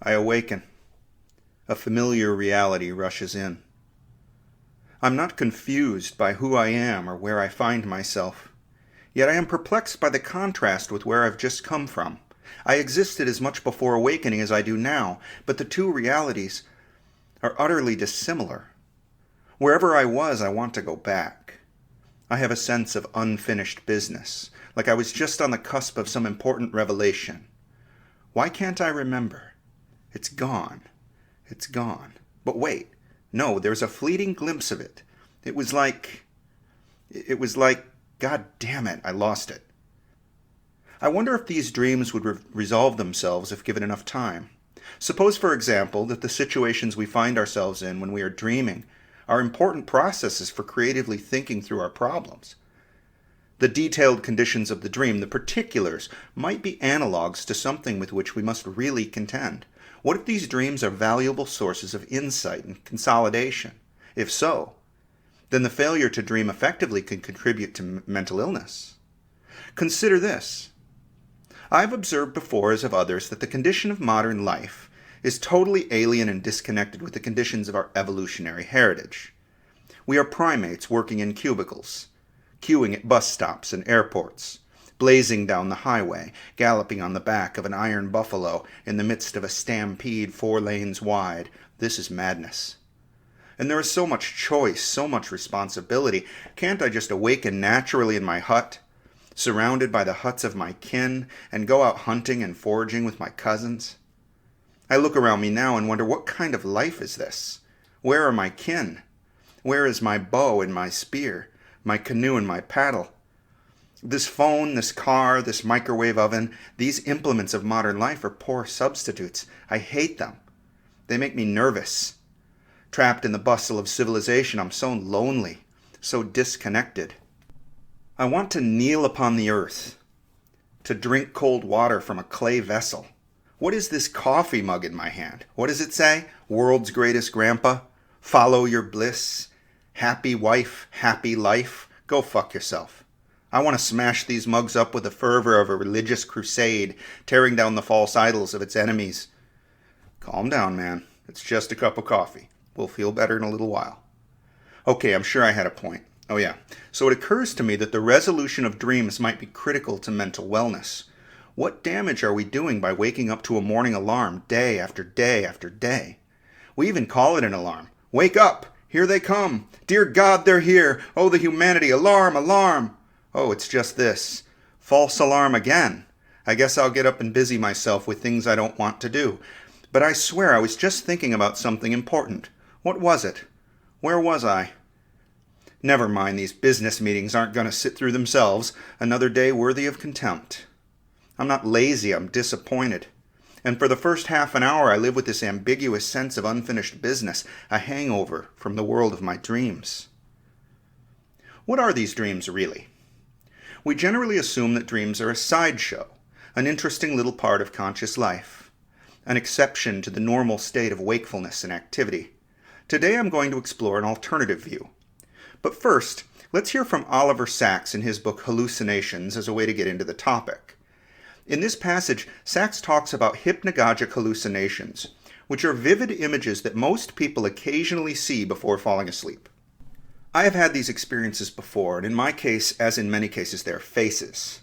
I awaken. A familiar reality rushes in. I'm not confused by who I am or where I find myself. Yet I am perplexed by the contrast with where I've just come from. I existed as much before awakening as I do now, but the two realities are utterly dissimilar. Wherever I was, I want to go back. I have a sense of unfinished business, like I was just on the cusp of some important revelation. Why can't I remember? It's gone. It's gone. But wait, no, there's a fleeting glimpse of it. It was like, God damn it, I lost it. I wonder if these dreams would resolve themselves if given enough time. Suppose, for example, that the situations we find ourselves in when we are dreaming are important processes for creatively thinking through our problems. The detailed conditions of the dream, the particulars, might be analogues to something with which we must really contend. What if these dreams are valuable sources of insight and consolidation? If so, then the failure to dream effectively can contribute to mental illness. Consider this. I've observed before, as have others, that the condition of modern life is totally alien and disconnected with the conditions of our evolutionary heritage. We are primates working in cubicles, queuing at bus stops and airports, blazing down the highway, galloping on the back of an iron buffalo in the midst of a stampede 4 lanes wide. This is madness. And there is so much choice, so much responsibility. Can't I just awaken naturally in my hut, surrounded by the huts of my kin, and go out hunting and foraging with my cousins? I look around me now and wonder, what kind of life is this? Where are my kin? Where is my bow and my spear, my canoe and my paddle? This phone, this car, this microwave oven, these implements of modern life are poor substitutes. I hate them. They make me nervous. Trapped in the bustle of civilization, I'm so lonely, so disconnected. I want to kneel upon the earth, to drink cold water from a clay vessel. What is this coffee mug in my hand? What does it say? World's greatest grandpa? Follow your bliss? Happy wife, happy life? Go fuck yourself. I want to smash these mugs up with the fervor of a religious crusade, tearing down the false idols of its enemies. Calm down, man. It's just a cup of coffee. We'll feel better in a little while. Okay, I'm sure I had a point. Oh yeah. So it occurs to me that the resolution of dreams might be critical to mental wellness. What damage are we doing by waking up to a morning alarm day after day after day? We even call it an alarm. Wake up! Here they come! Dear God, they're here! Oh, the humanity! Alarm! Alarm! Oh, it's just this. False alarm again. I guess I'll get up and busy myself with things I don't want to do. But I swear I was just thinking about something important. What was it? Where was I? Never mind, these business meetings aren't going to sit through themselves. Another day worthy of contempt. I'm not lazy, I'm disappointed. And for the first half an hour I live with this ambiguous sense of unfinished business, a hangover from the world of my dreams. What are these dreams really? We generally assume that dreams are a sideshow, an interesting little part of conscious life, an exception to the normal state of wakefulness and activity. Today I'm going to explore an alternative view. But first, let's hear from Oliver Sacks in his book Hallucinations as a way to get into the topic. In this passage, Sacks talks about hypnagogic hallucinations, which are vivid images that most people occasionally see before falling asleep. I have had these experiences before, and in my case, as in many cases, they're faces.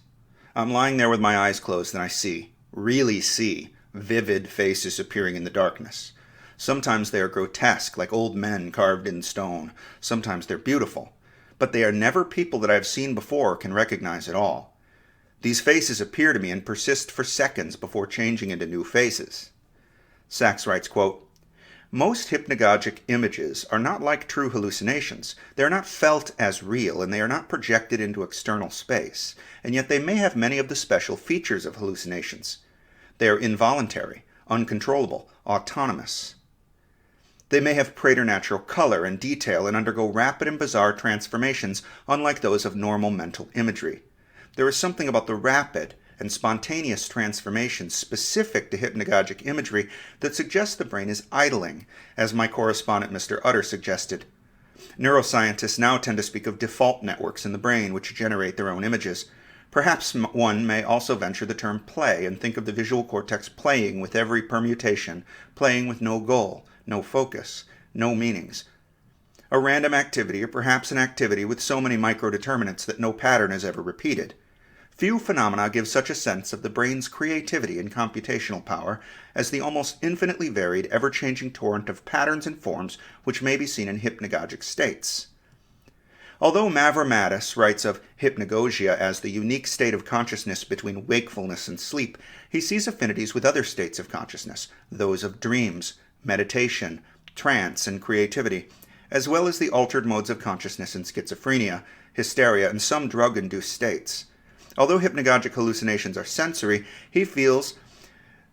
I'm lying there with my eyes closed and I really see, vivid faces appearing in the darkness. Sometimes they are grotesque, like old men carved in stone. Sometimes they're beautiful. But they are never people that I have seen before or can recognize at all. These faces appear to me and persist for seconds before changing into new faces. Sacks writes, quote, "Most hypnagogic images are not like true hallucinations. They are not felt as real, and they are not projected into external space, and yet they may have many of the special features of hallucinations. They are involuntary, uncontrollable, autonomous. They may have preternatural color and detail and undergo rapid and bizarre transformations, unlike those of normal mental imagery. There is something about the rapid and spontaneous transformations specific to hypnagogic imagery that suggests the brain is idling, as my correspondent Mr. Utter suggested. Neuroscientists now tend to speak of default networks in the brain which generate their own images. Perhaps one may also venture the term play and think of the visual cortex playing with every permutation, playing with no goal, no focus, no meanings. A random activity, or perhaps an activity with so many microdeterminants that no pattern is ever repeated. Few phenomena give such a sense of the brain's creativity and computational power as the almost infinitely varied, ever-changing torrent of patterns and forms which may be seen in hypnagogic states. Although Mavromatis writes of hypnagogia as the unique state of consciousness between wakefulness and sleep, he sees affinities with other states of consciousness, those of dreams, meditation, trance, and creativity, as well as the altered modes of consciousness in schizophrenia, hysteria, and some drug-induced states. Although hypnagogic hallucinations are sensory, he feels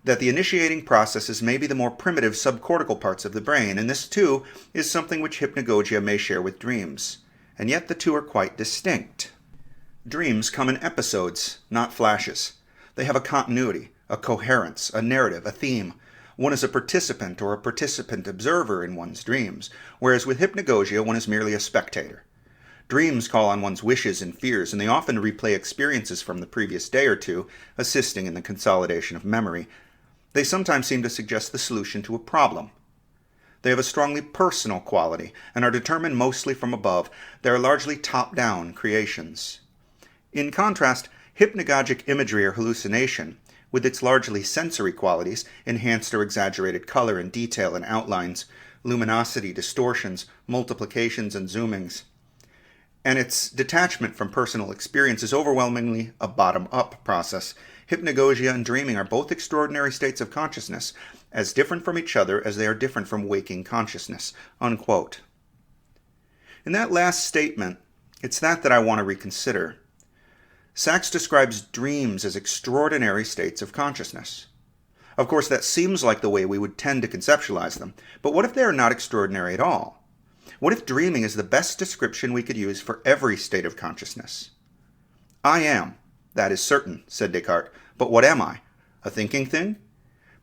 that the initiating processes may be the more primitive subcortical parts of the brain, and this too is something which hypnagogia may share with dreams. And yet the two are quite distinct. Dreams come in episodes, not flashes. They have a continuity, a coherence, a narrative, a theme. One is a participant or a participant observer in one's dreams, whereas with hypnagogia one is merely a spectator. Dreams call on one's wishes and fears, and they often replay experiences from the previous day or two, assisting in the consolidation of memory. They sometimes seem to suggest the solution to a problem. They have a strongly personal quality and are determined mostly from above. They are largely top-down creations. In contrast, hypnagogic imagery or hallucination, with its largely sensory qualities, enhanced or exaggerated color and detail and outlines, luminosity, distortions, multiplications, and zoomings, and its detachment from personal experience is overwhelmingly a bottom-up process. Hypnagogia and dreaming are both extraordinary states of consciousness, as different from each other as they are different from waking consciousness." Unquote. In that last statement, it's that I want to reconsider. Sachs describes dreams as extraordinary states of consciousness. Of course, that seems like the way we would tend to conceptualize them, but what if they are not extraordinary at all? What if dreaming is the best description we could use for every state of consciousness? "I am, that is certain," said Descartes, "but what am I? A thinking thing?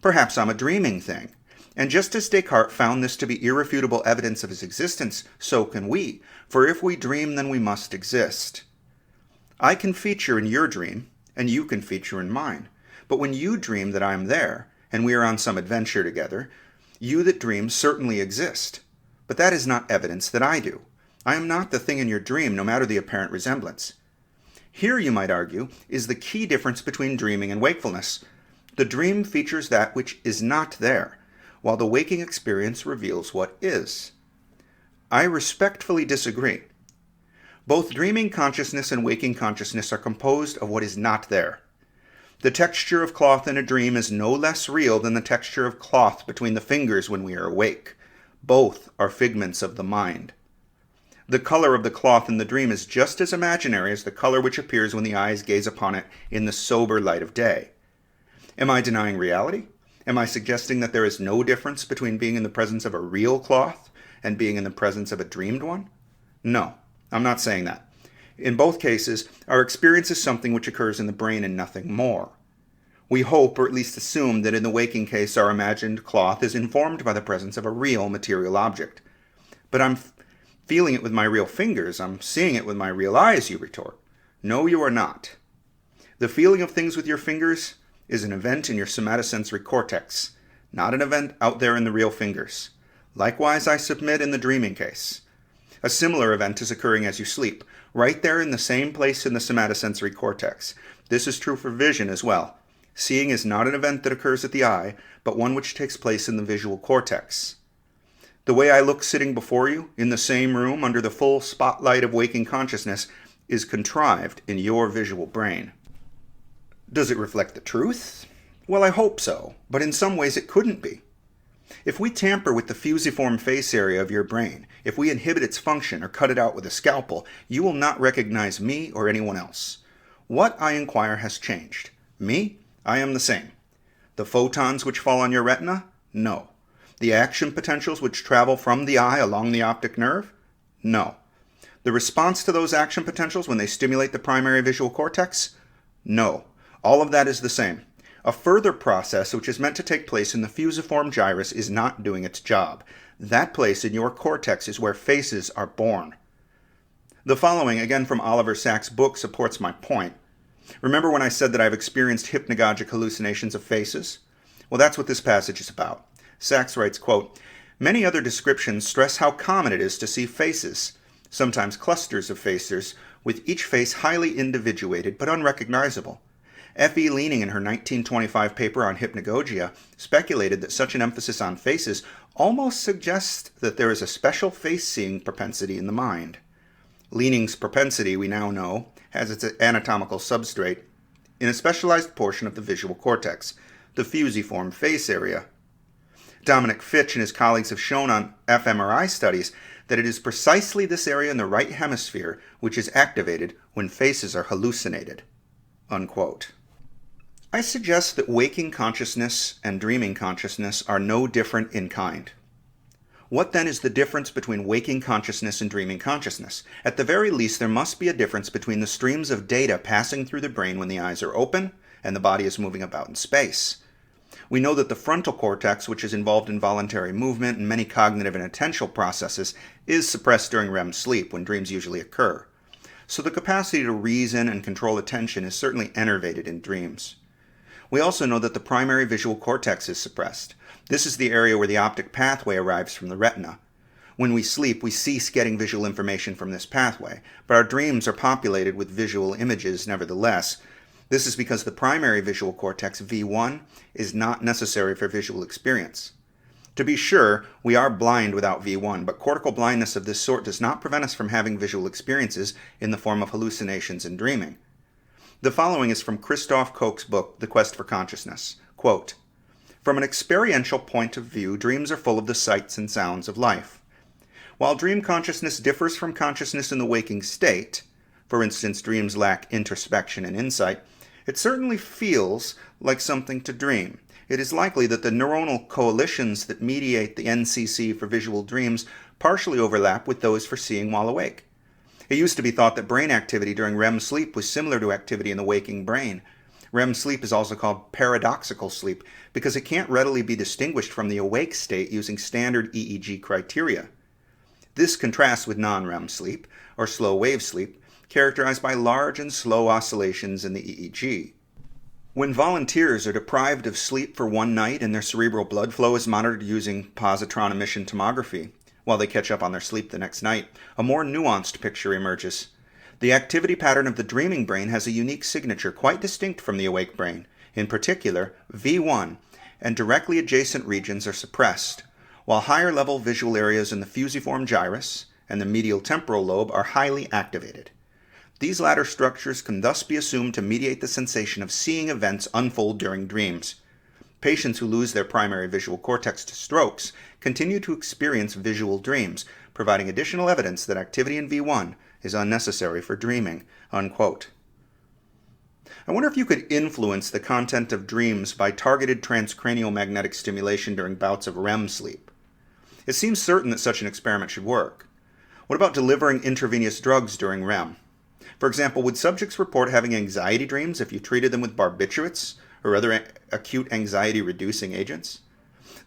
Perhaps I'm a dreaming thing." And just as Descartes found this to be irrefutable evidence of his existence, so can we, for if we dream, then we must exist. I can feature in your dream, and you can feature in mine. But when you dream that I am there, and we are on some adventure together, you that dream certainly exist. But that is not evidence that I do. I am not the thing in your dream, no matter the apparent resemblance. Here, you might argue, is the key difference between dreaming and wakefulness. The dream features that which is not there, while the waking experience reveals what is. I respectfully disagree. Both dreaming consciousness and waking consciousness are composed of what is not there. The texture of cloth in a dream is no less real than the texture of cloth between the fingers when we are awake. Both are figments of the mind. The color of the cloth in the dream is just as imaginary as the color which appears when the eyes gaze upon it in the sober light of day. Am I denying reality? Am I suggesting that there is no difference between being in the presence of a real cloth and being in the presence of a dreamed one? No, I'm not saying that. In both cases, our experience is something which occurs in the brain and nothing more. We hope, or at least assume, that in the waking case our imagined cloth is informed by the presence of a real material object. But I'm feeling it with my real fingers, I'm seeing it with my real eyes, you retort. No, you are not. The feeling of things with your fingers is an event in your somatosensory cortex, not an event out there in the real fingers. Likewise, I submit in the dreaming case. A similar event is occurring as you sleep, right there in the same place in the somatosensory cortex. This is true for vision as well. Seeing is not an event that occurs at the eye, but one which takes place in the visual cortex. The way I look sitting before you, in the same room, under the full spotlight of waking consciousness, is contrived in your visual brain. Does it reflect the truth? Well, I hope so, but in some ways it couldn't be. If we tamper with the fusiform face area of your brain, if we inhibit its function or cut it out with a scalpel, you will not recognize me or anyone else. What, I inquire, has changed? Me? I am the same. The photons which fall on your retina? No. The action potentials which travel from the eye along the optic nerve? No. The response to those action potentials when they stimulate the primary visual cortex? No. All of that is the same. A further process which is meant to take place in the fusiform gyrus is not doing its job. That place in your cortex is where faces are born. The following, again from Oliver Sacks' book, supports my point. Remember when I said that I've experienced hypnagogic hallucinations of faces? Well, that's what this passage is about. Sachs writes, quote, "Many other descriptions stress how common it is to see faces, sometimes clusters of faces, with each face highly individuated but unrecognizable. F.E. Leaning, in her 1925 paper on hypnagogia, speculated that such an emphasis on faces almost suggests that there is a special face-seeing propensity in the mind. Leaning's propensity, we now know, has its anatomical substrate in a specialized portion of the visual cortex, the fusiform face area. Dominic Fitch and his colleagues have shown on fMRI studies that it is precisely this area in the right hemisphere which is activated when faces are hallucinated." Unquote. I suggest that waking consciousness and dreaming consciousness are no different in kind. What then is the difference between waking consciousness and dreaming consciousness? At the very least, there must be a difference between the streams of data passing through the brain when the eyes are open and the body is moving about in space. We know that the frontal cortex, which is involved in voluntary movement and many cognitive and attentional processes, is suppressed during REM sleep, when dreams usually occur. So the capacity to reason and control attention is certainly enervated in dreams. We also know that the primary visual cortex is suppressed. This is the area where the optic pathway arrives from the retina. When we sleep, we cease getting visual information from this pathway, but our dreams are populated with visual images nevertheless. This is because the primary visual cortex, V1, is not necessary for visual experience. To be sure, we are blind without V1, but cortical blindness of this sort does not prevent us from having visual experiences in the form of hallucinations and dreaming. The following is from Christof Koch's book, The Quest for Consciousness. Quote, "From an experiential point of view, dreams are full of the sights and sounds of life. While dream consciousness differs from consciousness in the waking state, for instance, dreams lack introspection and insight, it certainly feels like something to dream. It is likely that the neuronal coalitions that mediate the NCC for visual dreams partially overlap with those for seeing while awake. It used to be thought that brain activity during REM sleep was similar to activity in the waking brain. REM sleep is also called paradoxical sleep because it can't readily be distinguished from the awake state using standard EEG criteria. This contrasts with non-REM sleep, or slow wave sleep, characterized by large and slow oscillations in the EEG. When volunteers are deprived of sleep for one night and their cerebral blood flow is monitored using positron emission tomography, while they catch up on their sleep the next night, a more nuanced picture emerges. The activity pattern of the dreaming brain has a unique signature quite distinct from the awake brain. In particular, V1 and directly adjacent regions are suppressed, while higher-level visual areas in the fusiform gyrus and the medial temporal lobe are highly activated. These latter structures can thus be assumed to mediate the sensation of seeing events unfold during dreams. Patients who lose their primary visual cortex to strokes continue to experience visual dreams, providing additional evidence that activity in V1 is unnecessary for dreaming." Unquote. I wonder if you could influence the content of dreams by targeted transcranial magnetic stimulation during bouts of REM sleep. It seems certain that such an experiment should work. What about delivering intravenous drugs during REM? For example, would subjects report having anxiety dreams if you treated them with barbiturates or other acute anxiety-reducing agents?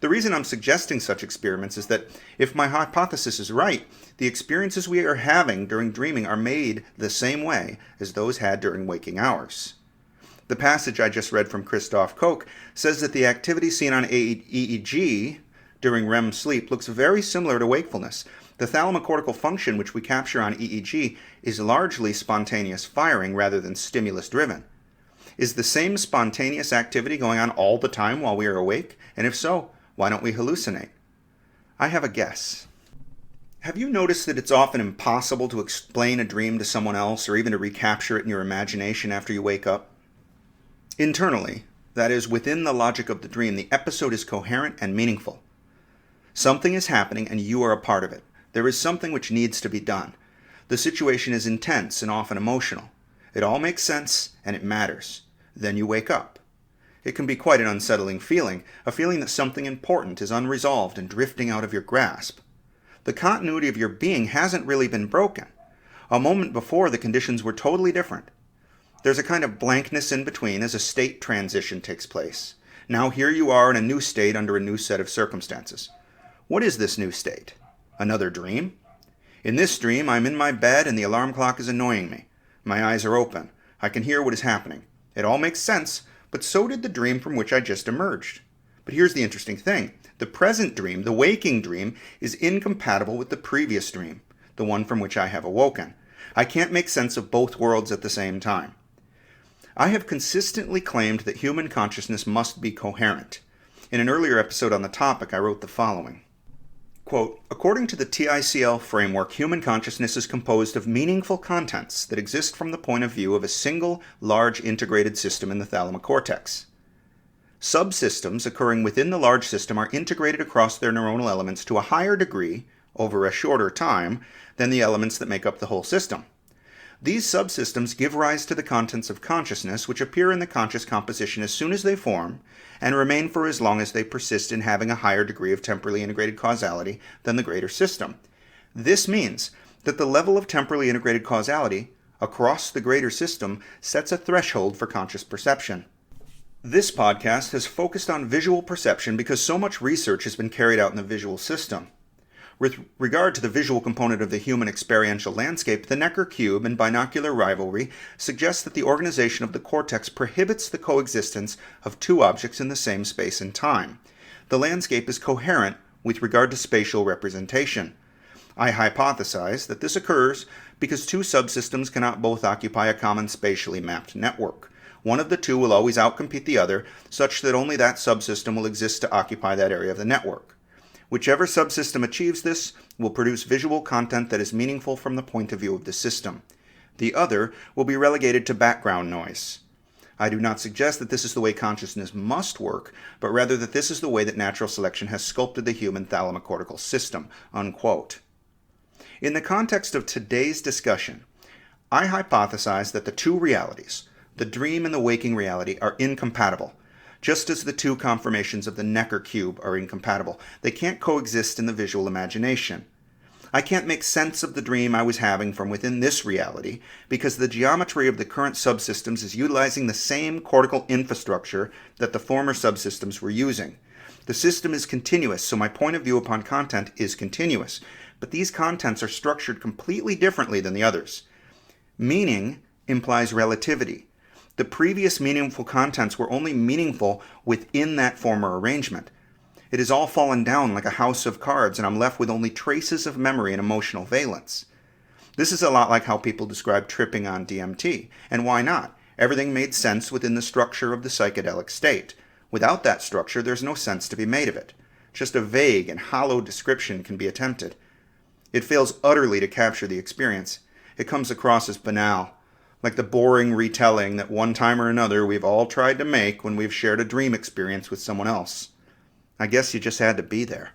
The reason I'm suggesting such experiments is that if my hypothesis is right, the experiences we are having during dreaming are made the same way as those had during waking hours. The passage I just read from Christof Koch says that the activity seen on EEG during REM sleep looks very similar to wakefulness. The thalamocortical function which we capture on EEG is largely spontaneous firing rather than stimulus-driven. Is the same spontaneous activity going on all the time while we are awake? And if so, why don't we hallucinate? I have a guess. Have you noticed that it's often impossible to explain a dream to someone else or even to recapture it in your imagination after you wake up? Internally, that is, within the logic of the dream, the episode is coherent and meaningful. Something is happening and you are a part of it. There is something which needs to be done. The situation is intense and often emotional. It all makes sense and it matters. Then you wake up. It can be quite an unsettling feeling, a feeling that something important is unresolved and drifting out of your grasp. The continuity of your being hasn't really been broken. A moment before, the conditions were totally different. There's a kind of blankness in between as a state transition takes place. Now here you are in a new state under a new set of circumstances. What is this new state? Another dream? In this dream, I'm in my bed and the alarm clock is annoying me. My eyes are open. I can hear what is happening. It all makes sense, but so did the dream from which I just emerged. But here's the interesting thing. The present dream, the waking dream, is incompatible with the previous dream, the one from which I have awoken. I can't make sense of both worlds at the same time. I have consistently claimed that human consciousness must be coherent. In an earlier episode on the topic, I wrote the following. Quote, according to the TICL framework, human consciousness is composed of meaningful contents that exist from the point of view of a single, large integrated system in the thalamocortex. Subsystems occurring within the large system are integrated across their neuronal elements to a higher degree, over a shorter time, than the elements that make up the whole system. These subsystems give rise to the contents of consciousness, which appear in the conscious composition as soon as they form, and remain for as long as they persist in having a higher degree of temporally integrated causality than the greater system. This means that the level of temporally integrated causality across the greater system sets a threshold for conscious perception. This podcast has focused on visual perception because so much research has been carried out in the visual system. With regard to the visual component of the human experiential landscape, the Necker cube and binocular rivalry suggest that the organization of the cortex prohibits the coexistence of two objects in the same space and time. The landscape is coherent with regard to spatial representation. I hypothesize that this occurs because two subsystems cannot both occupy a common spatially mapped network. One of the two will always outcompete the other, such that only that subsystem will exist to occupy that area of the network. Whichever subsystem achieves this will produce visual content that is meaningful from the point of view of the system. The other will be relegated to background noise. I do not suggest that this is the way consciousness must work, but rather that this is the way that natural selection has sculpted the human thalamocortical system." Unquote. In the context of today's discussion, I hypothesize that the two realities, the dream and the waking reality, are incompatible. Just as the two conformations of the Necker cube are incompatible, they can't coexist in the visual imagination. I can't make sense of the dream I was having from within this reality because the geometry of the current subsystems is utilizing the same cortical infrastructure that the former subsystems were using. The system is continuous, so my point of view upon content is continuous, but these contents are structured completely differently than the others. Meaning implies relativity. The previous meaningful contents were only meaningful within that former arrangement. It has all fallen down like a house of cards, and I'm left with only traces of memory and emotional valence. This is a lot like how people describe tripping on DMT. And why not? Everything made sense within the structure of the psychedelic state. Without that structure, there's no sense to be made of it. Just a vague and hollow description can be attempted. It fails utterly to capture the experience. It comes across as banal, like the boring retelling that one time or another we've all tried to make when we've shared a dream experience with someone else. I guess you just had to be there.